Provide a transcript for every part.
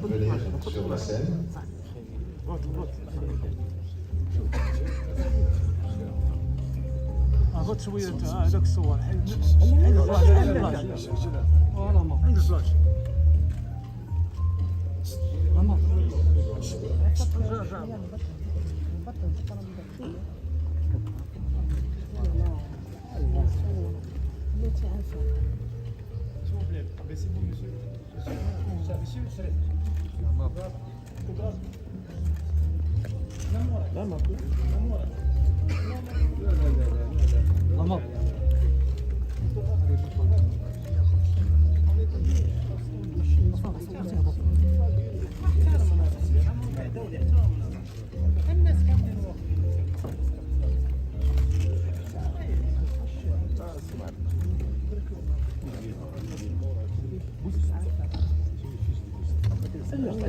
venir sur la scène. هبط شويه هذاك الصور عند الفلاش عند الفلاش عند الفلاش ماما ماما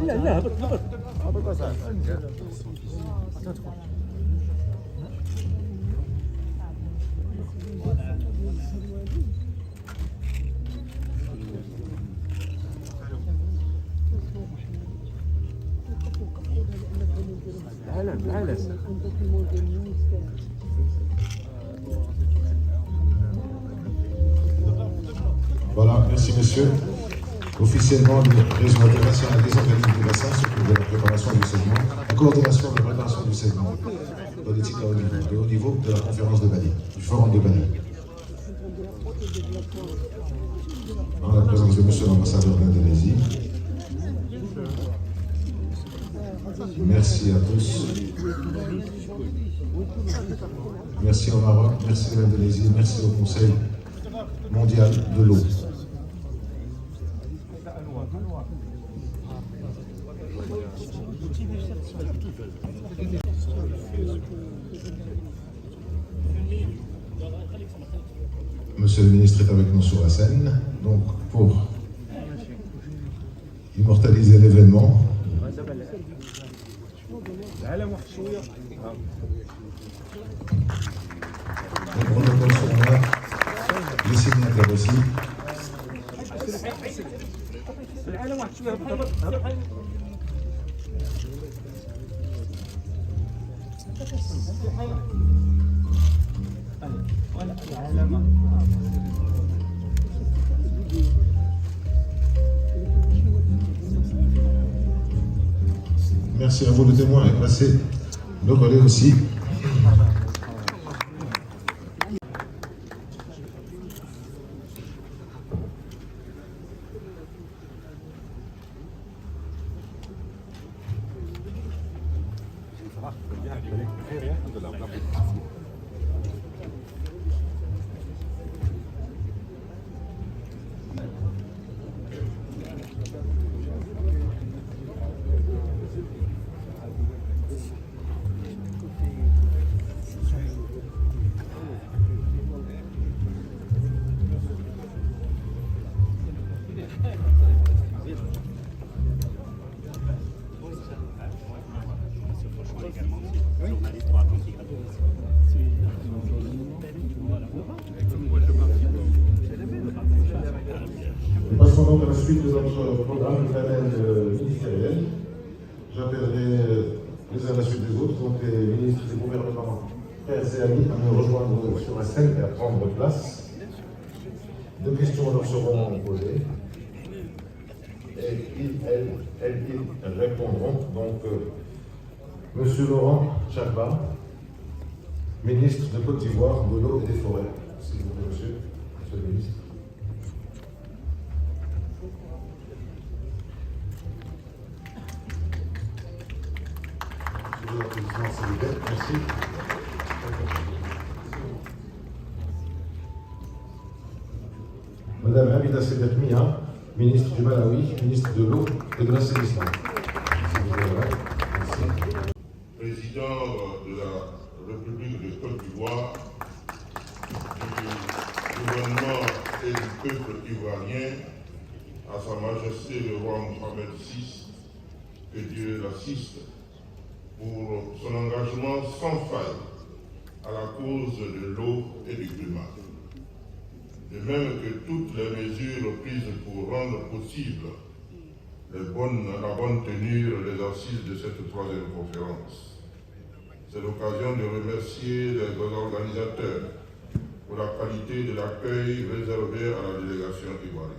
لا لا هبط Voilà, merci monsieur. Officiellement, le réseau international des organismes du bassin s'occupe de la préparation du segment, la coordination de la préparation du segment politique de haut niveau de la conférence de Bali, du forum de Bali. En la présence de monsieur l'ambassadeur d'Indonésie. Merci à tous. Merci au Maroc, merci à l'Indonésie, merci au Conseil mondial de l'eau. Monsieur le ministre est avec nous sur la scène, donc pour immortaliser l'événement. Le protocole sonore, les signataires aussi. Merci à vous le témoin et passez le relais aussi. Passons donc à la suite de notre programme de panel ministériel. J'appellerai les uns à la suite des autres, donc les ministres des gouvernements, frères et amis, à nous rejoindre sur la scène et à prendre place. Deux questions leur seront posées. Et ils répondront. Donc, Monsieur Laurent Tchagba, ministre de Côte d'Ivoire, de l'eau et des forêts. S'il vous plaît, monsieur le ministre. Merci. Madame Hamida Sedat Mia, ministre du Malawi, ministre de l'eau et de l'assainissement. Président de la République de Côte d'Ivoire, du gouvernement et du peuple ivoirien, à Sa Majesté le roi Mohamed VI, que Dieu l'assiste, pour son engagement sans faille à la cause de l'eau et du climat. De même que toutes les mesures prises pour rendre possible la bonne tenue des assises de cette troisième conférence. C'est l'occasion de remercier les organisateurs pour la qualité de l'accueil réservé à la délégation ivoirienne.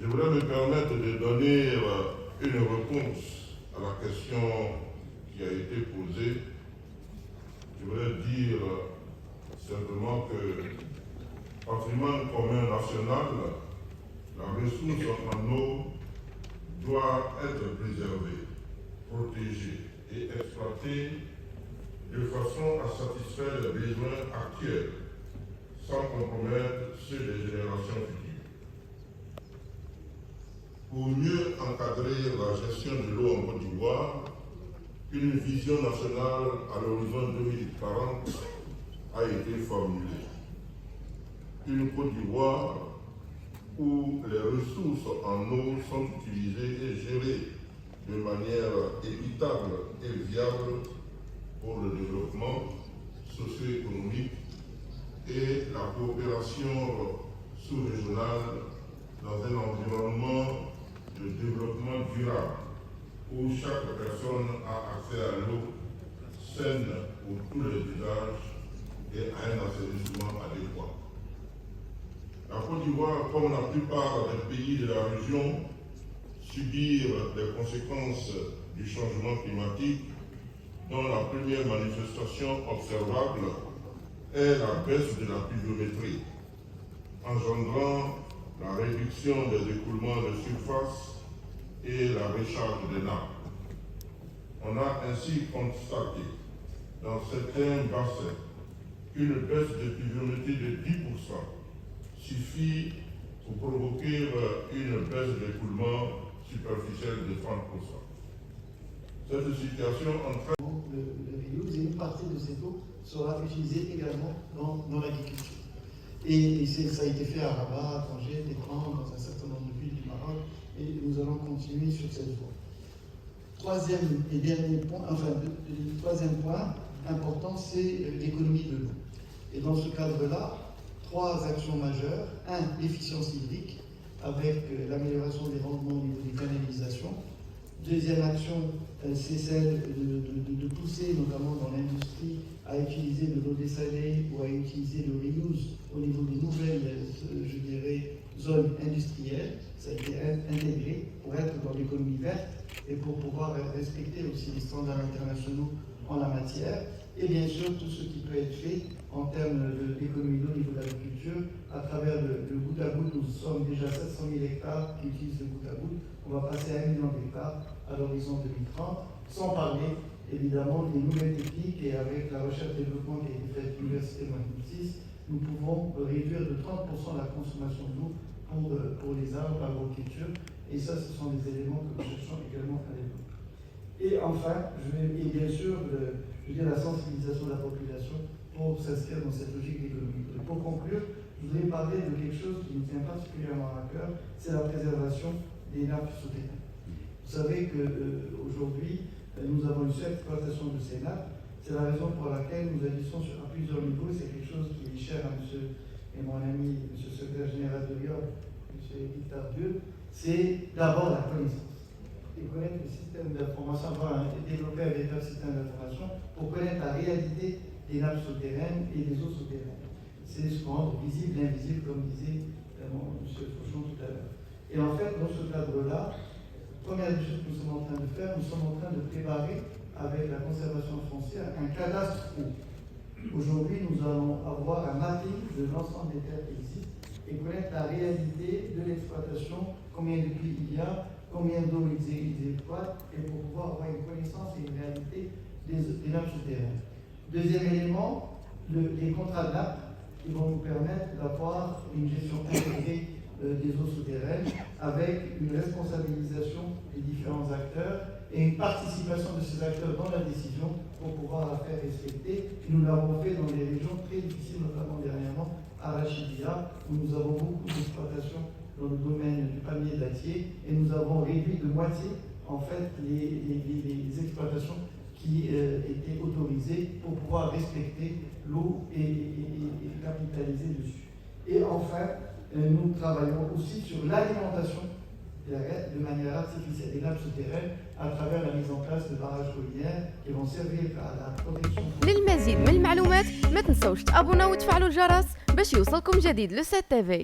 Je voudrais me permettre de donner une réponse à la question qui a été posée. Je voudrais dire simplement que patrimoine commun national, la ressource en eau doit être préservée, protégée et exploitée de façon à satisfaire les besoins actuels sans compromettre ceux des générations futures. Pour mieux encadrer la gestion de l'eau en Côte d'Ivoire, une vision nationale à l'horizon 2040 a été formulée. Une Côte d'Ivoire où les ressources en eau sont utilisées et gérées de manière équitable et viable pour le développement socio-économique et la coopération sous-régionale dans un environnement de développement durable où chaque personne a accès à l'eau saine pour tous les usages et à un assainissement adéquat. La Côte d'Ivoire, comme la plupart des pays de la région, subirent les conséquences du changement climatique, dont la première manifestation observable est la baisse de la pluviométrie, engendrant la réduction des écoulements de surface et la recharge des nappes. On a ainsi constaté dans certains bassins qu'une baisse de pluviométrie de 10% suffit pour provoquer une baisse d'écoulement superficielle de 30%. Cette situation entraîne le reuse et une partie de cette eau sera utilisée également dans l'agriculture. Et ça a été fait à Rabat, à Tanger, Tétran, dans un certain nombre de villes du Maroc, et nous allons continuer sur cette voie. Troisième et dernier point, le troisième point important, c'est l'économie de l'eau. Et dans ce cadre-là, trois actions majeures. Un, l'efficience hydrique, avec l'amélioration des rendements au niveau des canalisations. Deuxième action, c'est celle de pousser, notamment dans l'industrie, à utiliser de l'eau dessalée ou à utiliser le reuse au niveau des nouvelles, je dirais, zones industrielles. Ça a été intégré pour être dans l'économie verte et pour pouvoir respecter aussi les standards internationaux en la matière. Et bien sûr, tout ce qui peut être fait en termes d'économie d'eau au niveau de l'agriculture, à travers le goutte à goutte. Nous sommes déjà 700 000 hectares qui utilisent le goutte à goutte. On va passer à 1 million d'hectares à l'horizon 2030, sans parler évidemment des nouvelles techniques, et avec la recherche et développement qui a été faite à l'Université Mohamed VI, nous pouvons réduire de 30% la consommation d'eau pour les arbres, l'agriculture, et ça, ce sont des éléments que nous cherchons également à développer. Et enfin, et bien sûr, la sensibilisation de la population pour s'inscrire dans cette logique d'économie. Pour conclure, je voudrais parler de quelque chose qui nous tient particulièrement à cœur, c'est la préservation des nappes souterraines. Vous savez qu'aujourd'hui, nous avons une surexploitation de ces nappes. C'est la raison pour laquelle nous agissons à plusieurs niveaux. C'est quelque chose qui est cher à monsieur et mon ami, monsieur le secrétaire général de l'IOP, monsieur Victor Dieu. C'est d'abord la connaissance. Et connaître le système d'information, avoir développé un véritable système d'information pour connaître la réalité des nappes souterraines et des eaux souterraines. C'est ce qu'on rend visible, l'invisible, comme disait M. Fauchon tout à l'heure. Et en fait, dans ce cadre-là, première chose que nous sommes en train de faire, nous sommes en train de préparer, avec la conservation foncière, un cadastre eau. Aujourd'hui, nous allons avoir un mapping de l'ensemble des terres qui existent et connaître la réalité de l'exploitation, combien de puits il y a, combien d'eau ils exploitent, et pour pouvoir avoir une connaissance et une réalité des nappes souterraines. Deuxième élément, les contrats de nappes qui vont nous permettre d'avoir une gestion intégrée des eaux souterraines avec une responsabilisation des différents acteurs et une participation de ces acteurs dans la décision pour pouvoir la faire respecter. Nous l'avons fait dans des régions très difficiles, notamment dernièrement à Rachidia, où nous avons beaucoup d'exploitations dans le domaine du palmier dattier, et nous avons réduit de moitié en fait les exploitations qui étaient autorisées pour pouvoir respecter l'eau et capitaliser dessus. Et enfin, nous travaillons aussi sur l'alimentation de manière artificielle des nappes souterraines à travers la mise en place de barrages collinaires qui vont servir à la protection. للمزيد من المعلومات ما تنسوش تابوناو وتفعلوا الجرس باش يوصلكم جديد لو 7 تي في.